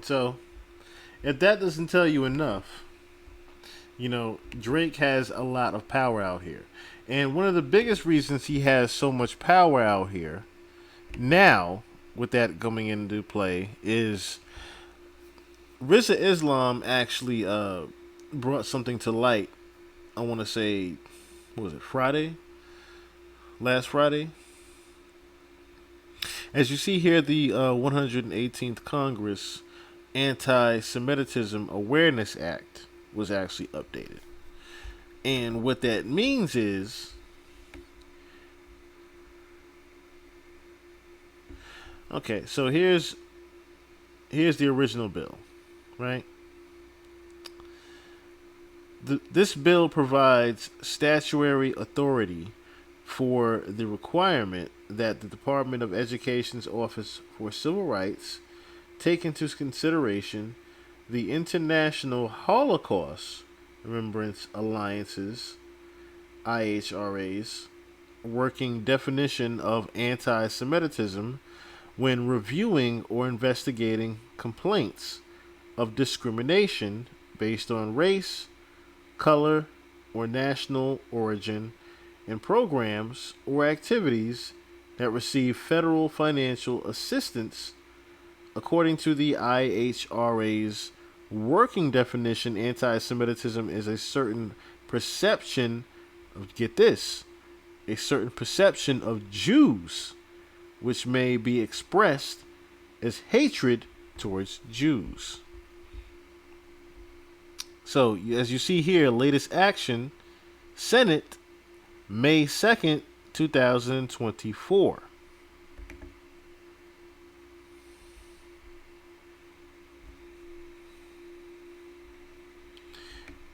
So, if that doesn't tell you enough, Drake has a lot of power out here. And one of the biggest reasons he has so much power out here now, with that coming into play, is Rizza Islam actually brought something to light. I want to say, what was it, Friday? Last Friday? As you see here, the 118th Congress Anti Semitism Awareness Act was actually updated. And what that means is, okay, so here's the original bill, right? This bill provides statutory authority for the requirement that the Department of Education's Office for Civil Rights take into consideration the International Holocaust Remembrance Alliance's IHRA's working definition of anti Semitism when reviewing or investigating complaints of discrimination based on race, color, or national origin in programs or activities that receive federal financial assistance. According to the IHRA's working definition, anti Semitism is a certain perception of, get this, a certain perception of Jews, which may be expressed as hatred towards Jews. So, as you see here, latest action, Senate, May 2nd, 2024.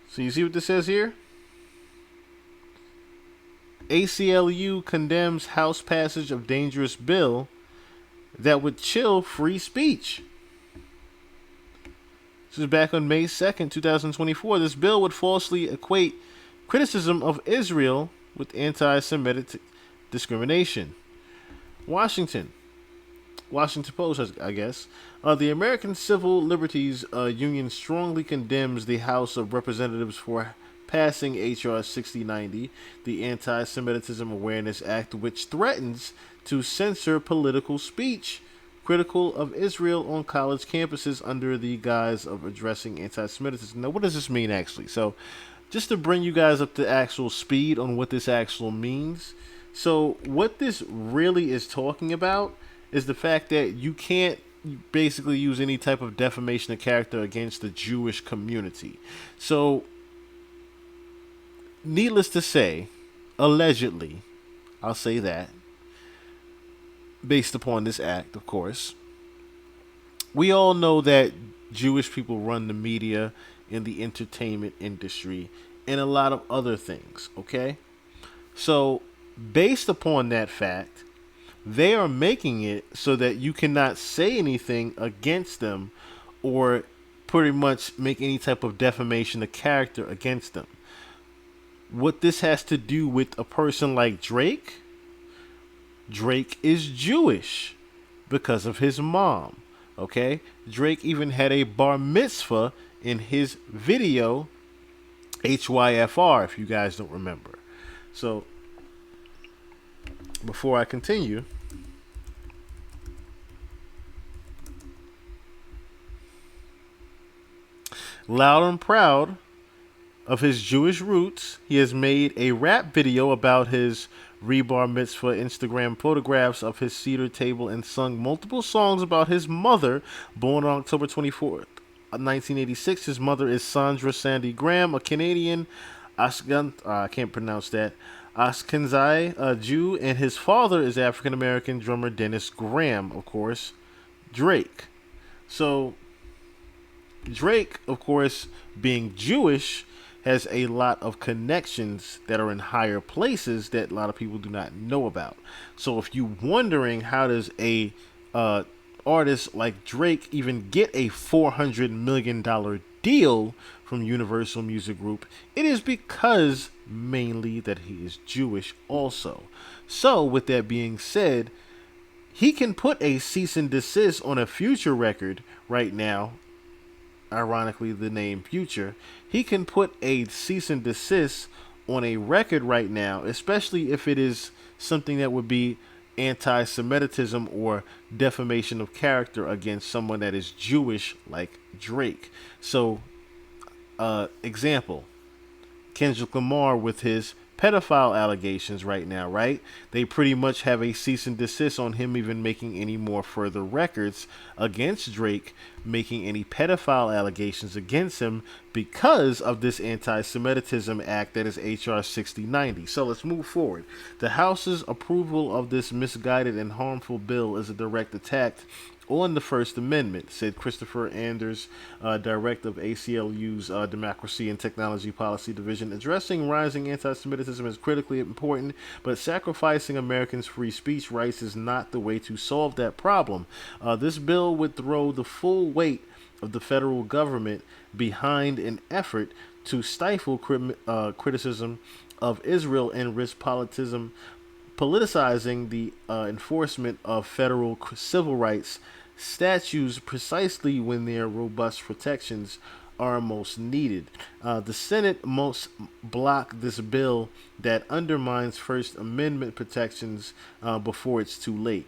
So you see what this says here? ACLU condemns House passage of dangerous bill that would chill free speech. This is back on May 2nd, 2024. This bill would falsely equate criticism of Israel with anti-Semitic discrimination. Washington Post, I guess. The American Civil Liberties Union strongly condemns the House of Representatives for passing H.R. 6090, the Anti-Semitism Awareness Act, which threatens to censor political speech critical of Israel on college campuses under the guise of addressing anti-Semitism. Now, what does this mean, actually? So, just to bring you guys up to actual speed on what this actually means. So, what this really is talking about is the fact that you can't basically use any type of defamation of character against the Jewish community. So, needless to say, allegedly, I'll say that, based upon this act, of course, we all know that Jewish people run the media in the entertainment industry and a lot of other things, okay? So, based upon that fact, they are making it so that you cannot say anything against them or pretty much make any type of defamation of character against them. What this has to do with a person like Drake is Jewish because of his mom, okay? Drake even had a bar mitzvah in his video, HYFR, if you guys don't remember. So, before I continue, loud and proud of his Jewish roots, he has made a rap video about his rebar mitzvah, Instagram photographs of his cedar table, and sung multiple songs about his mother, born on October 24th, 1986. His mother is Sandra Sandy Graham, a Canadian I can't pronounce that, Ashkenazi Jew, and his father is African American drummer Dennis Graham, of course, Drake. So, Drake, of course, being Jewish, has a lot of connections that are in higher places that a lot of people do not know about. So if you're wondering how does a artist like Drake even get a $400 million deal from Universal Music Group, it is because mainly that he is Jewish also. So with that being said, He can put a cease and desist on a future record right now, ironically the name Future. He can put a cease and desist on a record right now, especially if it is something that would be anti Semitism or defamation of character against someone that is Jewish, like Drake. So, example, Kendrick Lamar with his pedophile allegations right now, right? They pretty much have a cease and desist on him even making any more further records against Drake, making any pedophile allegations against him because of this anti Semitism act that is H.R. 6090. So let's move forward. The House's approval of this misguided and harmful bill is a direct attack on the First Amendment, said Christopher Anders, director of ACLU's Democracy and Technology Policy Division. Addressing rising anti Semitism is critically important, but sacrificing Americans' free speech rights is not the way to solve that problem. This bill would throw the full weight of the federal government behind an effort to stifle criticism of Israel and risk politicizing the enforcement of federal civil rights statutes precisely when their robust protections are most needed. The Senate must block this bill that undermines First Amendment protections before it's too late.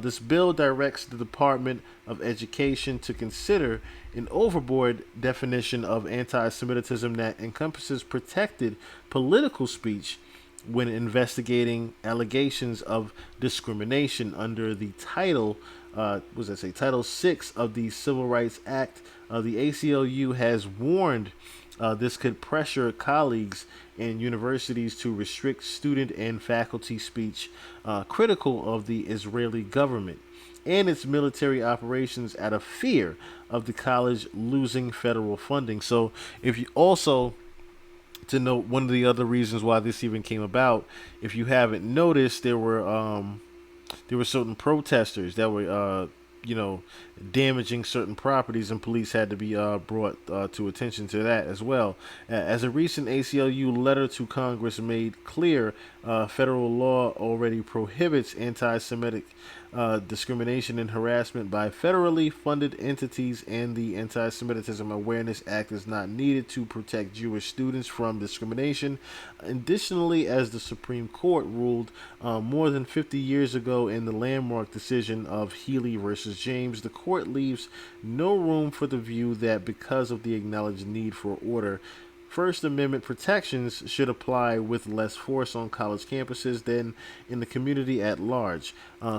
This bill directs the Department of Education to consider an overboard definition of anti Semitism that encompasses protected political speech when investigating allegations of discrimination under the Title 6 of the Civil Rights Act. The ACLU has warned this could pressure colleagues in universities to restrict student and faculty speech critical of the Israeli government and its military operations out of fear of the college losing federal funding. So, if you also to note one of the other reasons why this even came about, if you haven't noticed, there were certain protesters that were damaging certain properties, and police had to be brought to attention to that as well. As a recent ACLU letter to Congress made clear, federal law already prohibits anti-Semitic discrimination and harassment by federally funded entities, and the Anti-Semitism Awareness Act is not needed to protect Jewish students from discrimination. Additionally, as the Supreme Court ruled more than 50 years ago in the landmark decision of Healy versus James, the court leaves no room for the view that because of the acknowledged need for order, First Amendment protections should apply with less force on college campuses than in the community at large.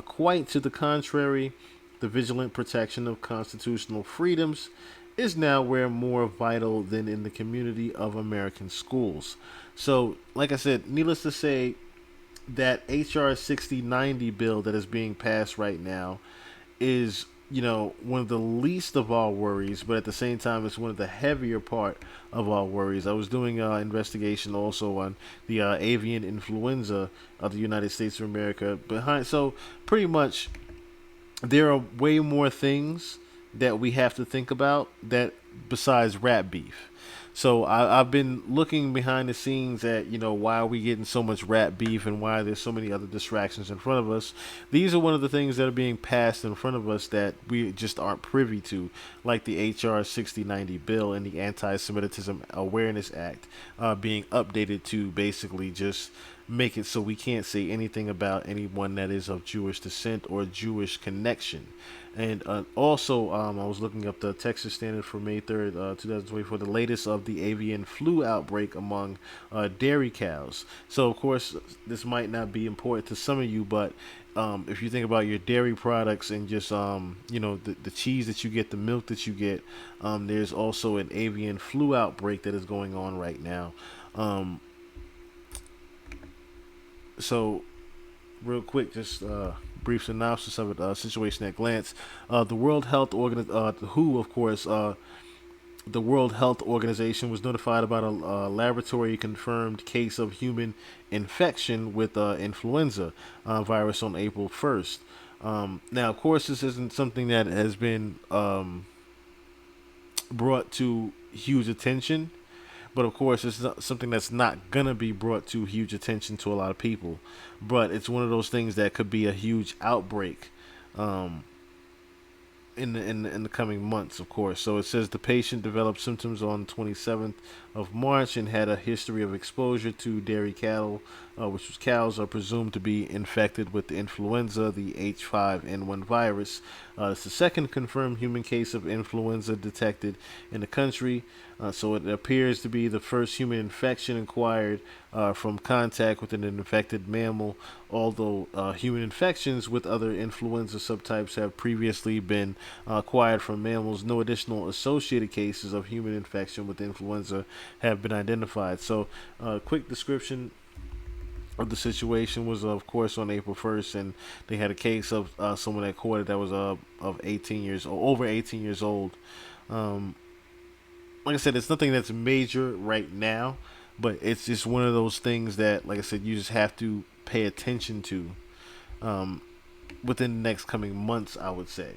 Quite to the contrary, the vigilant protection of constitutional freedoms is now where more vital than in the community of American schools. So, like I said, needless to say, that HR 6090 bill that is being passed right now is one of the least of our worries, but at the same time it's one of the heavier part of our worries. I was doing an investigation also on the avian influenza of the United States of America behind, so pretty much there are way more things that we have to think about that besides rat beef. So I've been looking behind the scenes at why are we getting so much rat beef and why there's so many other distractions in front of us. These are one of the things that are being passed in front of us that we just aren't privy to, like the HR 6090 bill and the Anti-Semitism Awareness Act being updated to basically just make it so we can't say anything about anyone that is of Jewish descent or Jewish connection. And also, I was looking up the Texas standard for May 3rd, 2024, the latest of the avian flu outbreak among dairy cows. So, of course, this might not be important to some of you, but if you think about your dairy products and just, the cheese that you get, the milk that you get, there's also an avian flu outbreak that is going on right now. So, real quick, just brief synopsis of it, situation at glance. The World Health WHO, of course, the World Health Organization was notified about a laboratory-confirmed case of human infection with influenza virus on April 1st. Now, of course, this isn't something that has been brought to huge attention. But of course, it's something that's not going to be brought to huge attention to a lot of people. But it's one of those things that could be a huge outbreak in the coming months, of course. So it says the patient developed symptoms on 27th of March and had a history of exposure to dairy cattle, which was cows, are presumed to be infected with the influenza, the H5N1 virus. It's the second confirmed human case of influenza detected in the country. So it appears to be the first human infection acquired from contact with an infected mammal, although human infections with other influenza subtypes have previously been acquired from mammals. No additional associated cases of human infection with influenza have been identified. So, quick description of the situation was, of course, on April 1st, and they had a case of someone that caught it that was of 18 years old, over 18 years old. Um, like I said, it's nothing that's major right now, but it's just one of those things that, like I said, you just have to pay attention to um, within the next coming months, I would say.